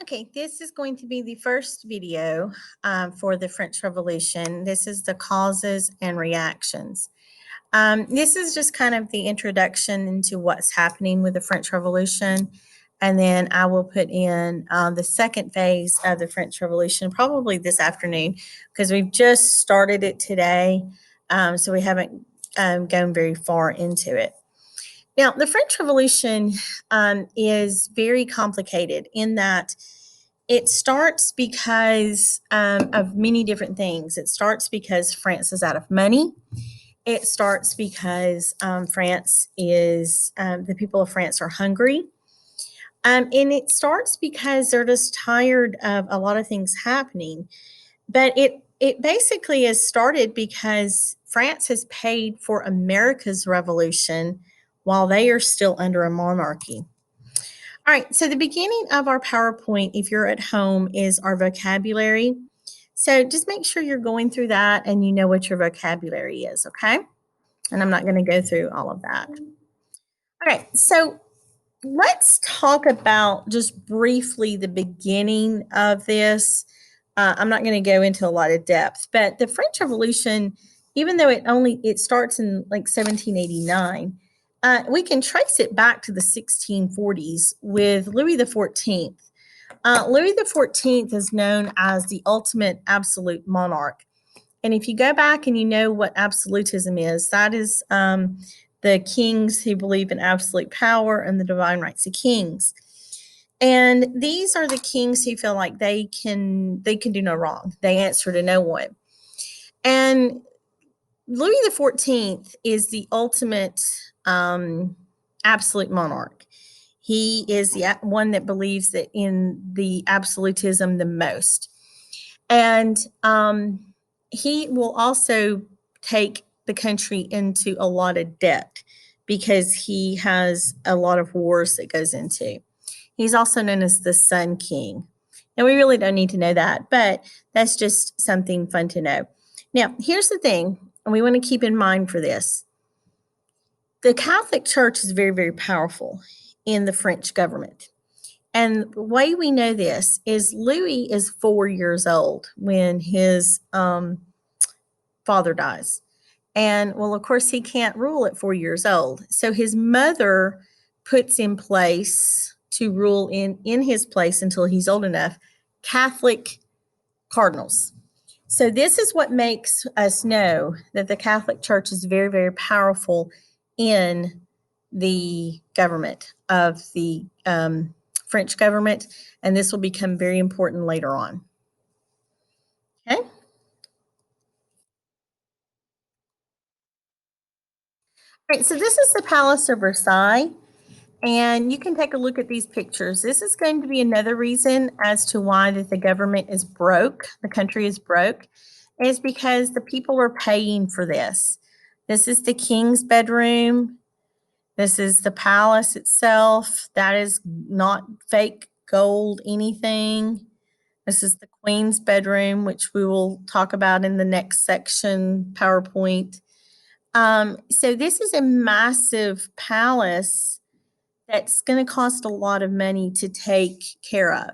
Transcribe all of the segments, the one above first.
Okay, this is going to be the first video for the French Revolution. This is the causes and reactions. This is just kind of the introduction into what's happening with the French Revolution. And then I will put in the second phase of the French Revolution probably this afternoon because we've just started it today. So we haven't gone very far into it. Now, the French Revolution is very complicated in that it starts because of many different things. It starts because France is out of money. It starts because the people of France are hungry. And it starts because they're just tired of a lot of things happening. But it basically has started because France has paid for America's revolution while they are still under a monarchy. All right, so the beginning of our PowerPoint, if you're at home, is our vocabulary. So just make sure you're going through that and you know what your vocabulary is, okay? And I'm not going to go through all of that. All right, so let's talk about just briefly the beginning of this. I'm not going to go into a lot of depth, but the French Revolution, even though it starts in like 1789, we can trace it back to the 1640s with Louis XIV. Louis XIV is known as the ultimate absolute monarch. And if you go back and you know what absolutism is, that is the kings who believe in absolute power and the divine rights of kings. And these are the kings who feel like they can do no wrong. They answer to no one. And Louis XIV is the ultimate absolute monarch. He is the one that believes that in the absolutism the most. And he will also take the country into a lot of debt because he has a lot of wars that goes into. He's also known as the Sun King. And we really don't need to know that, but that's just something fun to know. Now, here's the thing, and we want to keep in mind for this. The Catholic Church is very, very powerful in the French government. And the way we know this is Louis is 4 years old when his father dies. And well, of course, he can't rule at 4 years old. So his mother puts in place to rule in his place until he's old enough Catholic cardinals. So this is what makes us know that the Catholic Church is very, very powerful in the government of the French government, and this will become very important later on. Okay. All right, so this is the Palace of Versailles, and you can take a look at these pictures. This is going to be another reason as to why that the government is broke, the country is broke, is because the people are paying for this. This is the king's bedroom. This is the palace itself. That is not fake gold anything. This is the queen's bedroom, which we will talk about in the next section, PowerPoint. So this is a massive palace that's going to cost a lot of money to take care of.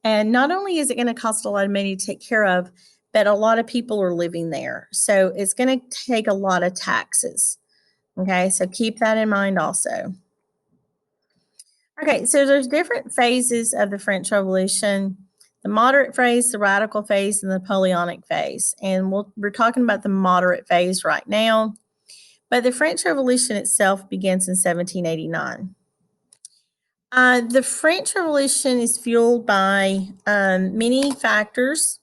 And not only is it going to cost a lot of money to take care of, but a lot of people are living there. So it's going to take a lot of taxes. Okay, so keep that in mind also. Okay, so there's different phases of the French Revolution: the moderate phase, the radical phase, and the Napoleonic phase. And we're talking about the moderate phase right now. But the French Revolution itself begins in 1789. The French Revolution is fueled by many factors: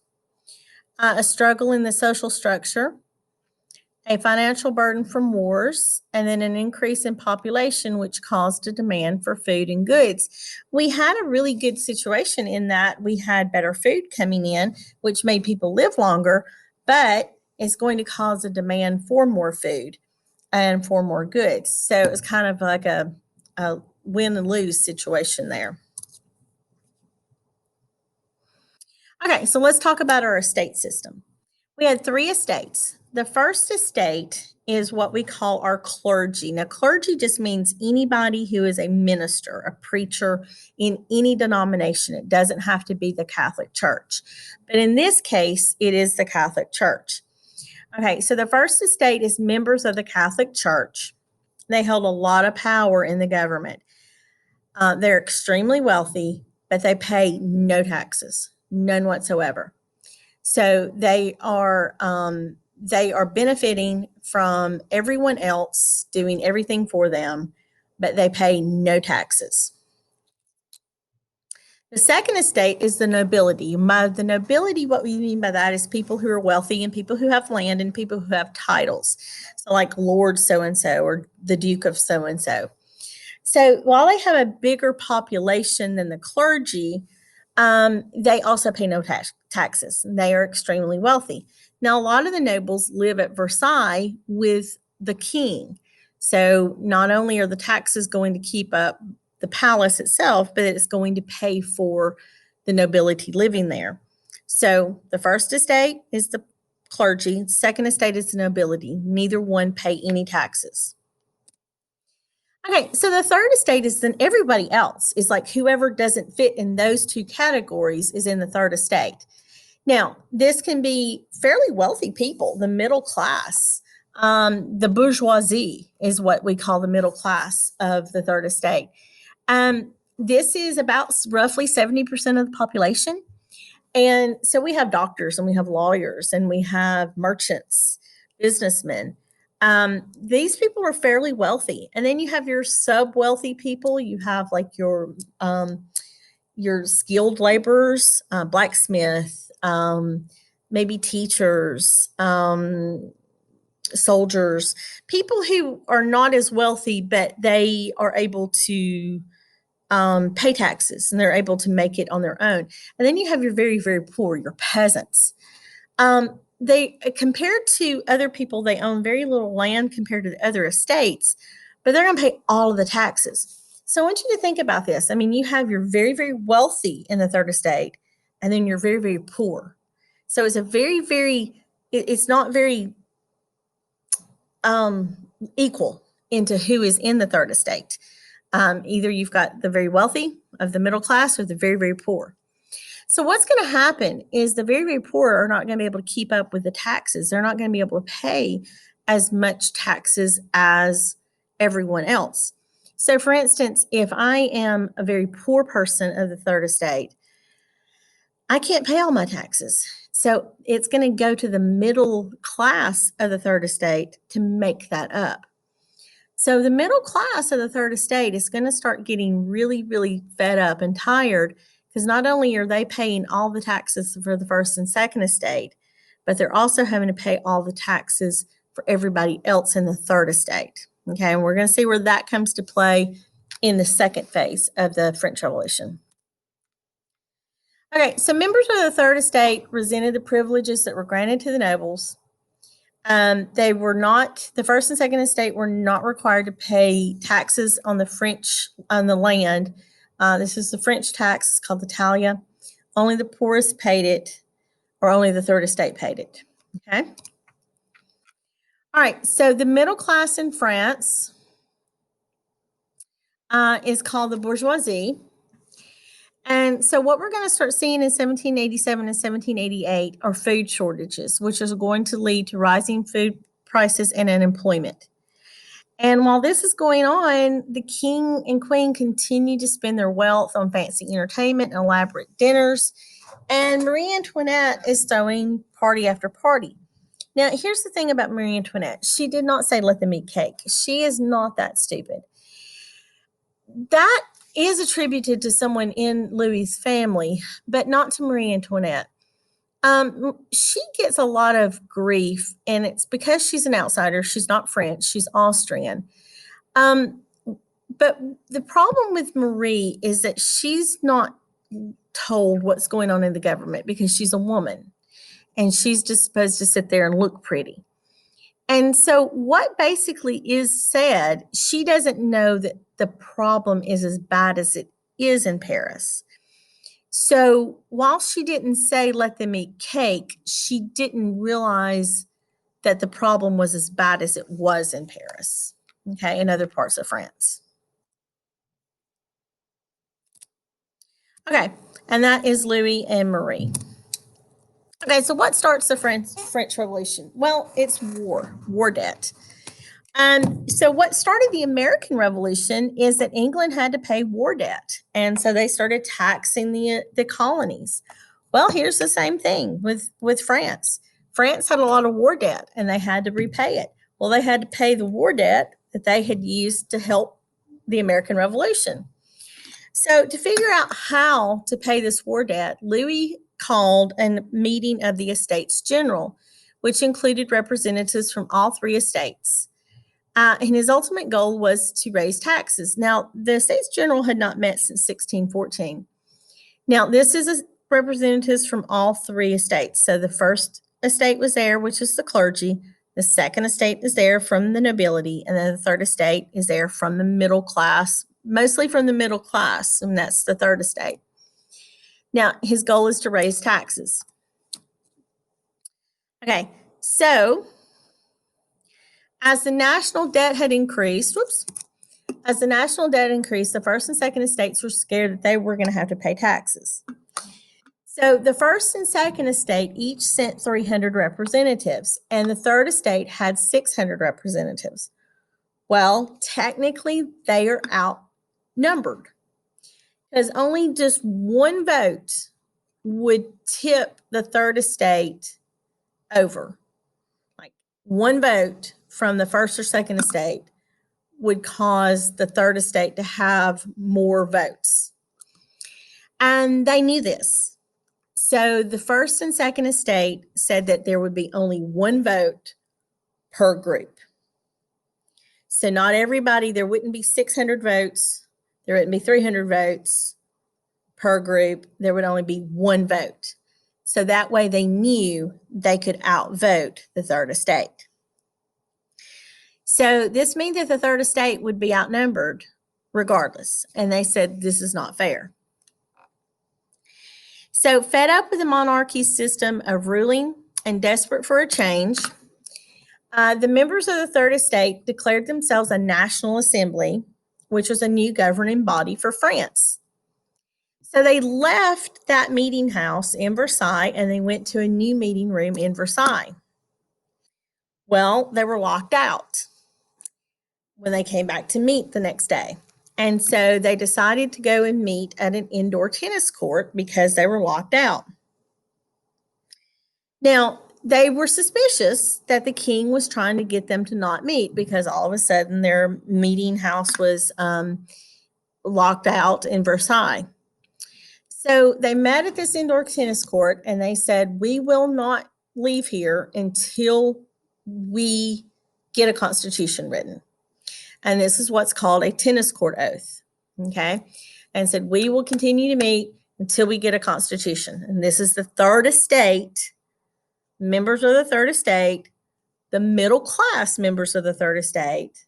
a struggle in the social structure, a financial burden from wars, and then an increase in population, which caused a demand for food and goods. We had a really good situation in that we had better food coming in, which made people live longer, but it's going to cause a demand for more food and for more goods. So it was kind of like a win and lose situation there. Okay, so let's talk about our estate system. We had 3 estates. The first estate is what we call our clergy. Now, clergy just means anybody who is a minister, a preacher in any denomination. It doesn't have to be the Catholic Church. But in this case, it is the Catholic Church. Okay, so the first estate is members of the Catholic Church. They hold a lot of power in the government. They're extremely wealthy, but they pay no taxes, none whatsoever. So they are benefiting from everyone else doing everything for them, but they pay no taxes. The second estate is the nobility. By the nobility, what we mean by that is people who are wealthy and people who have land and people who have titles. So, like Lord so and so or the Duke of so and so. So, while they have a bigger population than the clergy, they also pay no taxes. They are extremely wealthy. Now, a lot of the nobles live at Versailles with the king. So, not only are the taxes going to keep up the palace itself, but it's going to pay for the nobility living there. So, the first estate is the clergy, the second estate is the nobility. Neither one pay any taxes. Okay, so the third estate is then everybody else is like whoever doesn't fit in those two categories is in the third estate. Now, this can be fairly wealthy people, the middle class. The bourgeoisie is what we call the middle class of the third estate. This is about roughly 70% of the population. And so we have doctors and we have lawyers and we have merchants, businessmen. These people are fairly wealthy. And then you have your sub-wealthy people. You have like your skilled laborers, blacksmith, maybe teachers, soldiers, people who are not as wealthy, but they are able to pay taxes and they're able to make it on their own. And then you have your very, very poor, your peasants. They compared to other people, they own very little land compared to the other estates, but they're going to pay all of the taxes. So I want you to think about this. I mean, you have your very, very wealthy in the third estate, and then you're very, very poor. So it's a very, very, it's not very equal into who is in the third estate. Either you've got the very wealthy of the middle class or the very, very poor. So what's going to happen is the very, very poor are not going to be able to keep up with the taxes. They're not going to be able to pay as much taxes as everyone else. So for instance, if I am a very poor person of the third estate, I can't pay all my taxes. So it's going to go to the middle class of the third estate to make that up. So the middle class of the third estate is going to start getting really, really fed up and tired because not only are they paying all the taxes for the first and second estate, but they're also having to pay all the taxes for everybody else in the third estate. Okay, and we're going to see where that comes to play in the second phase of the French Revolution. Okay, so members of the third estate resented the privileges that were granted to the nobles. They were not, the first and second estate were not required to pay taxes on the land. This is the French tax, it's called the taille. Only the poorest paid it, or only the third estate paid it. Okay. All right, so the middle class in France is called the bourgeoisie. And so what we're going to start seeing in 1787 and 1788 are food shortages, which is going to lead to rising food prices and unemployment. And while this is going on, the king and queen continue to spend their wealth on fancy entertainment and elaborate dinners. And Marie Antoinette is throwing party after party. Now, here's the thing about Marie Antoinette. She did not say, let them eat cake. She is not that stupid. That is attributed to someone in Louis's family, but not to Marie Antoinette. She gets a lot of grief, and it's because she's an outsider. She's not French, she's Austrian. But the problem with Marie is that she's not told what's going on in the government because she's a woman and she's just supposed to sit there and look pretty. And so, what basically is said, she doesn't know that the problem is as bad as it is in Paris. So, while she didn't say let them eat cake, she didn't realize that the problem was as bad as it was in Paris, okay, in other parts of France. Okay, and that is Louis and Marie. Okay, so what starts the French Revolution? Well, it's war debt. So what started the American Revolution is that England had to pay war debt, and so they started taxing the colonies. Well, here's the same thing with France. France had a lot of war debt, and they had to repay it. Well, they had to pay the war debt that they had used to help the American Revolution. So to figure out how to pay this war debt, Louis called a meeting of the Estates General, which included representatives from all three estates. And his ultimate goal was to raise taxes. Now, the Estates General had not met since 1614. Now, this is representatives from all three estates. So the first estate was there, which is the clergy. The second estate is there from the nobility. And then the third estate is there from the middle class, mostly from the middle class. And that's the third estate. Now, his goal is to raise taxes. Okay, so as the national debt had increased, as the national debt increased, the first and second estates were scared that they were going to have to pay taxes. So the first and second estate each sent 300 representatives, and the third estate had 600 representatives. Well, technically, they are outnumbered because only just one vote would tip the third estate over. Like one vote from the first or second estate would cause the third estate to have more votes. And they knew this. So the first and second estate said that there would be only one vote per group. So not everybody, there wouldn't be 600 votes, there wouldn't be 300 votes per group, there would only be one vote. So that way they knew they could outvote the third estate. So this means that the third estate would be outnumbered regardless. And they said, this is not fair. So fed up with the monarchy's system of ruling and desperate for a change, the members of the third estate declared themselves a national assembly, which was a new governing body for France. So they left that meeting house in Versailles and they went to a new meeting room in Versailles. Well, they were locked out when they came back to meet the next day. And so they decided to go and meet at an indoor tennis court because they were locked out. Now, they were suspicious that the king was trying to get them to not meet because all of a sudden their meeting house was locked out in Versailles. So they met at this indoor tennis court and they said, we will not leave here until we get a constitution written. And this is what's called a tennis court oath. Okay. And said, we will continue to meet until we get a constitution. And this is the third estate, members of the third estate, the middle class members of the third estate,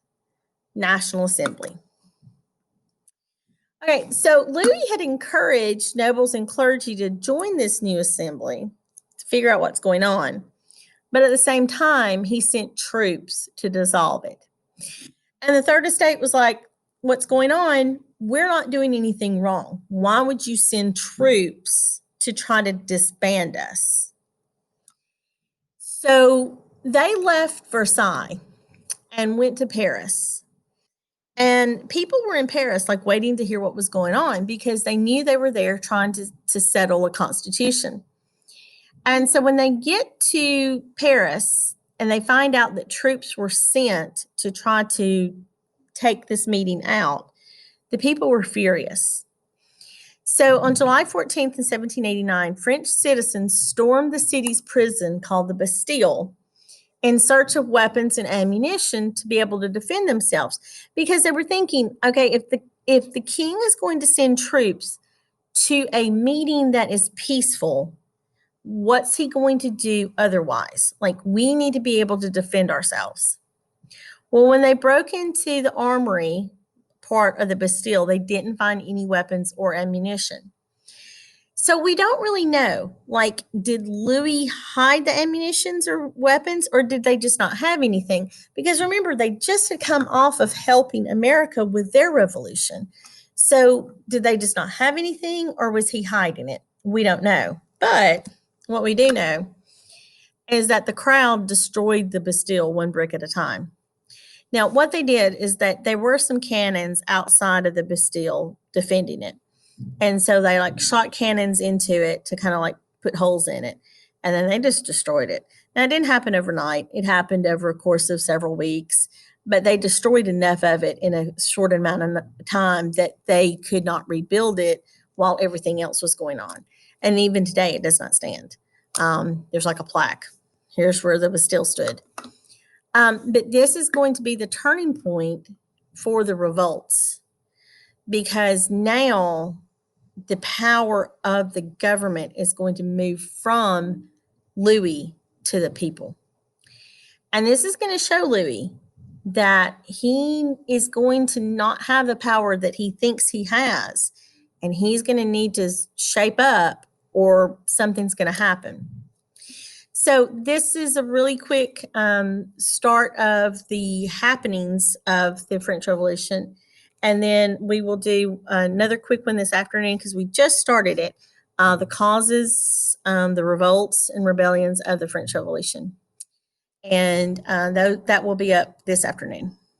National Assembly. Okay, so Louis had encouraged nobles and clergy to join this new assembly to figure out what's going on. But at the same time, he sent troops to dissolve it. And the third estate was like, what's going on? We're not doing anything wrong. Why would you send troops to try to disband us? So they left Versailles and went to Paris. And people were in Paris, like waiting to hear what was going on because they knew they were there trying to settle a constitution. And so when they get to Paris and they find out that troops were sent to try to take this meeting out, the people were furious. So on July 14th in 1789, French citizens stormed the city's prison called the Bastille in search of weapons and ammunition to be able to defend themselves because they were thinking, okay, if the king is going to send troops to a meeting that is peaceful, what's he going to do otherwise? Like, we need to be able to defend ourselves. Well, when they broke into the armory part of the Bastille, they didn't find any weapons or ammunition. So we don't really know. Like, did Louis hide the ammunitions or weapons, or did they just not have anything? Because remember, they just had come off of helping America with their revolution. So did they just not have anything, or was he hiding it? We don't know. But what we do know is that the crowd destroyed the Bastille one brick at a time. Now, what they did is that there were some cannons outside of the Bastille defending it. And so they like shot cannons into it to kind of like put holes in it. And then they just destroyed it. Now, it didn't happen overnight, it happened over a course of several weeks, but they destroyed enough of it in a short amount of time that they could not rebuild it while everything else was going on. And even today, it does not stand. There's like a plaque. Here's where the Bastille stood. But this is going to be the turning point for the revolts because now the power of the government is going to move from Louis to the people. And this is going to show Louis that he is going to not have the power that he thinks he has. And he's going to need to shape up or something's going to happen. So, this is a really quick start of the happenings of the French Revolution. And then we will do another quick one this afternoon because we just started it, the causes, the revolts and rebellions of the French Revolution. And that will be up this afternoon.